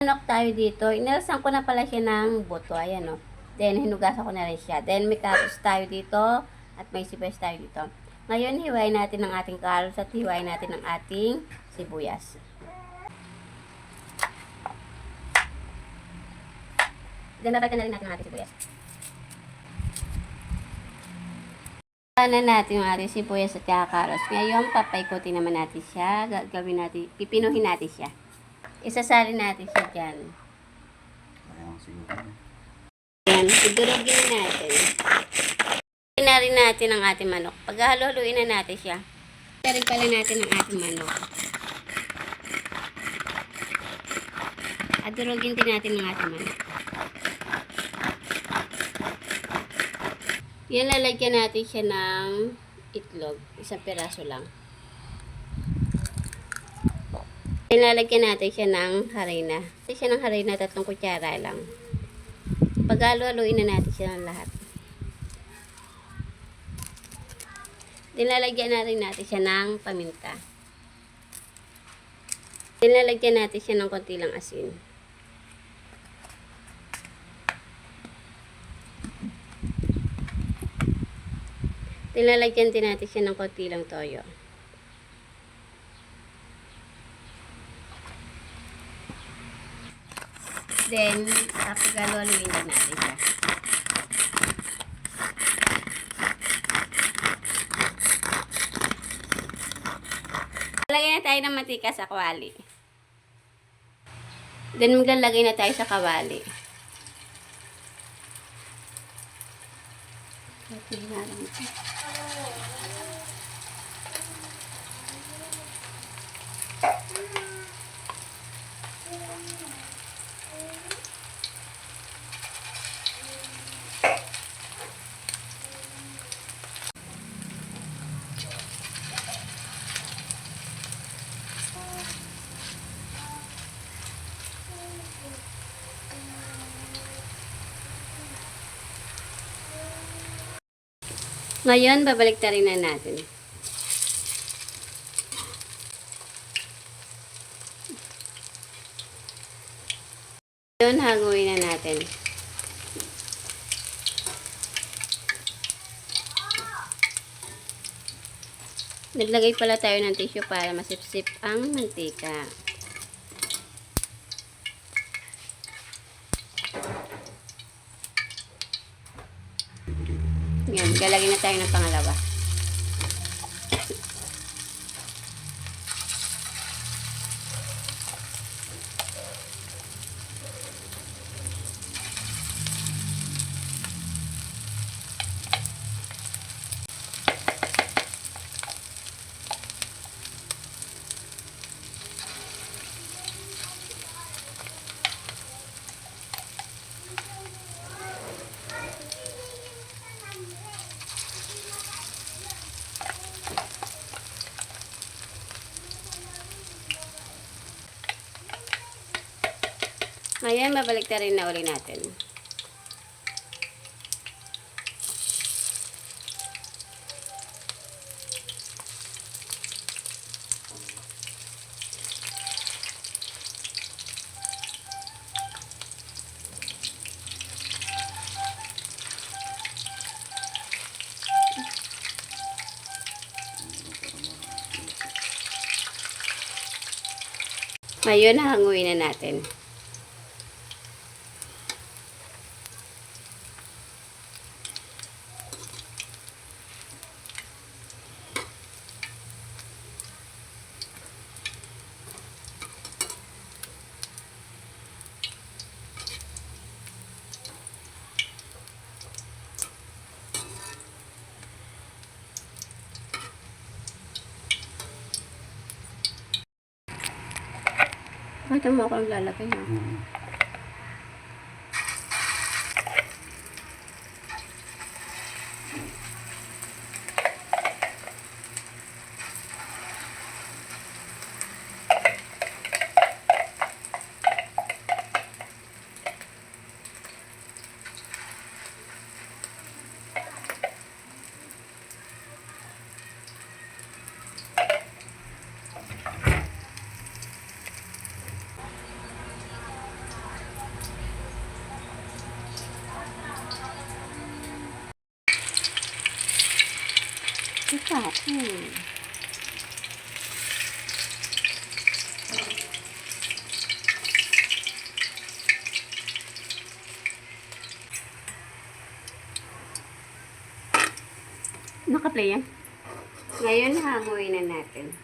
Manok tayo dito. Inalasan ko na pala siya ng buto. Ayan o. Then, hinugasan ko na rin siya. Then, may carrots tayo dito. At may sibuyas tayo dito. Ngayon, hiwain natin ang ating carrots at hiwain natin ang ating sibuyas. Then, babagyan na rin natin ang ating sibuyas. Na natin yung ating sibuyas at carrots. Ngayon, papaikutin naman natin siya. Gagawin natin, pipinuhin natin siya. Isasalin natin siya dyan. Ayan, idurugin natin. Haluin na rin natin ang ating manok. Pag haluin na natin siya, rin pala natin ang ating manok. At durugin din natin ang ating manok. Yan, lalagyan natin siya ng itlog. Isang piraso lang. Lalagyan natin siya ng harina. Ito siya ng harina, 3 kutsara lang. Pag-halo-haluin na natin siya ng lahat. Lalagyan na rin natin siya ng paminta. Lalagyan natin siya ng konti lang asin. Lalagyan din natin siya ng konti lang toyo. Then, papagalo-haluin din natin siya. Lagyan na tayo ng mantika sa kawali. Then, maglalagay na tayo sa kawali. Ngayon, babalik na rin na natin. Ngayon, hanguin na natin. Naglagay pala tayo ng tissue para masipsip ang mantika. Yan, galagin na tayo ng pangalawa. Ngayon, babalik na rin na uli natin. Ngayon, hanguin na natin. Ito mo ako lalagay na. Dapat. Naka-play yan. Ngayon, hanguin na natin.